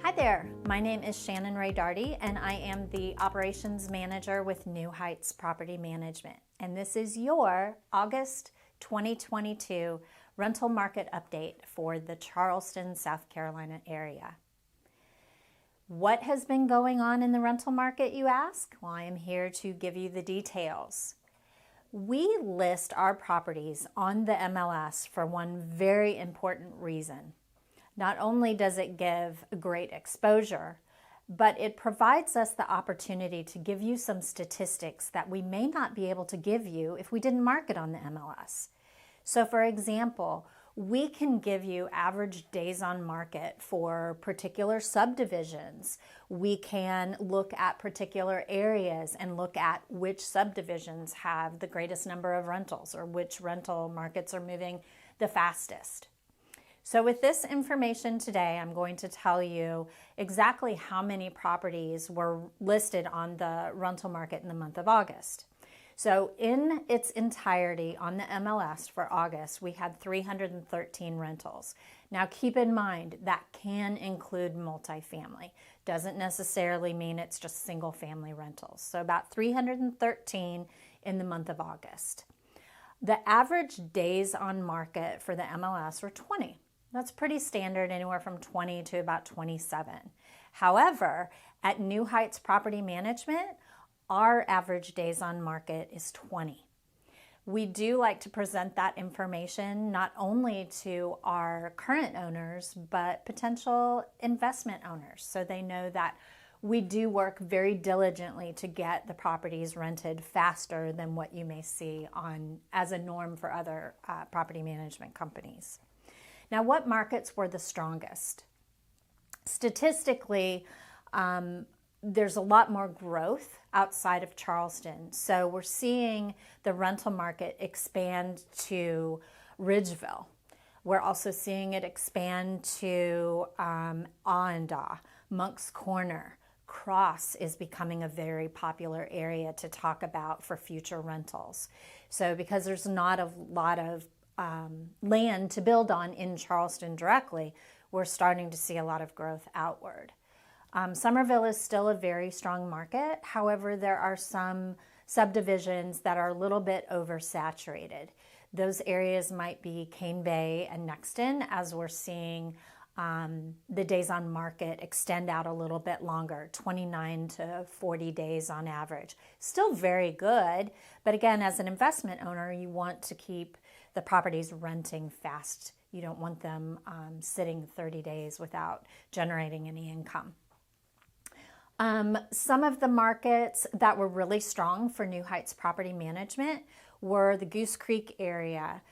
Hi there, my name is Shannon Ray Darty and I am the Operations Manager with New Heights Property Management. And this is your August 2022 rental market update for the Charleston, South Carolina area. What has been going on in the rental market, you ask? Well, I am here to give you the details. We list our properties on the MLS for one very important reason. Not only does it give great exposure, but it provides us the opportunity to give you some statistics that we may not be able to give you if we didn't market on the MLS. So for example, we can give you average days on market for particular subdivisions. We can look at particular areas and look at which subdivisions have the greatest number of rentals or which rental markets are moving the fastest. So with this information today, I'm going to tell you exactly how many properties were listed on the rental market in the month of August. So in its entirety on the MLS for August, we had 313 rentals. Now keep in mind that can include multifamily. Doesn't necessarily mean it's just single family rentals. So about 313 in the month of August. The average days on market for the MLS were 20. That's pretty standard, anywhere from 20 to about 27. However, at New Heights Property Management, our average days on market is 20. We do like to present that information not only to our current owners, but potential investment owners, so they know that we do work very diligently to get the properties rented faster than what you may see as a norm for other property management companies. Now, what markets were the strongest? Statistically, there's a lot more growth outside of Charleston. So we're seeing the rental market expand to Ridgeville. We're also seeing it expand to Awendaw, Moncks Corner. Cross is becoming a very popular area to talk about for future rentals. So because there's not a lot of land to build on in Charleston directly, we're starting to see a lot of growth outward. Somerville is still a very strong market. However, there are some subdivisions that are a little bit oversaturated. Those areas might be Cane Bay and Nexton, as we're seeing the days on market extend out a little bit longer, 29 to 40 days on average. Still very good, but again, as an investment owner, you want to keep the properties renting fast. You don't want them sitting 30 days without generating any income. Some of the markets that were really strong for New Heights Property Management were the Goose Creek area.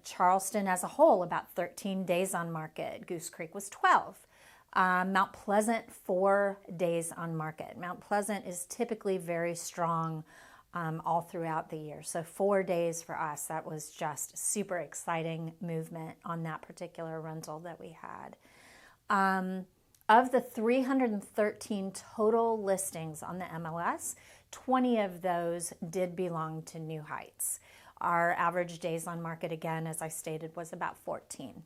Charleston as a whole, about 13 days on market. Goose Creek was 12. Mount Pleasant, 4 days on market. Mount Pleasant is typically very strong all throughout the year. So 4 days for us, that was just super exciting movement on that particular rental that we had. Of the 313 total listings on the MLS, 20 of those did belong to New Heights. Our average days on market, again, as I stated, was about 14.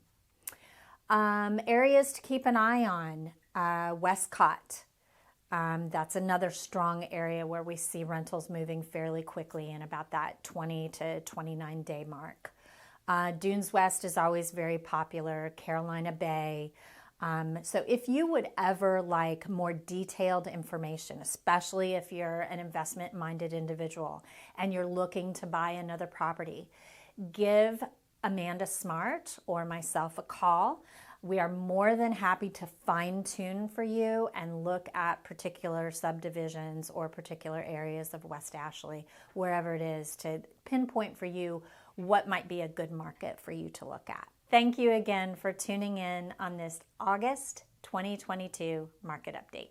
Areas to keep an eye on, Westcott. That's another strong area where we see rentals moving fairly quickly in about that 20 to 29 day mark. Dunes West is always very popular, Carolina Bay. So if you would ever like more detailed information, especially if you're an investment-minded individual and you're looking to buy another property, give Amanda Smart or myself a call. We are more than happy to fine-tune for you and look at particular subdivisions or particular areas of West Ashley, wherever it is, to pinpoint for you what might be a good market for you to look at. Thank you again for tuning in on this August 2022 market update.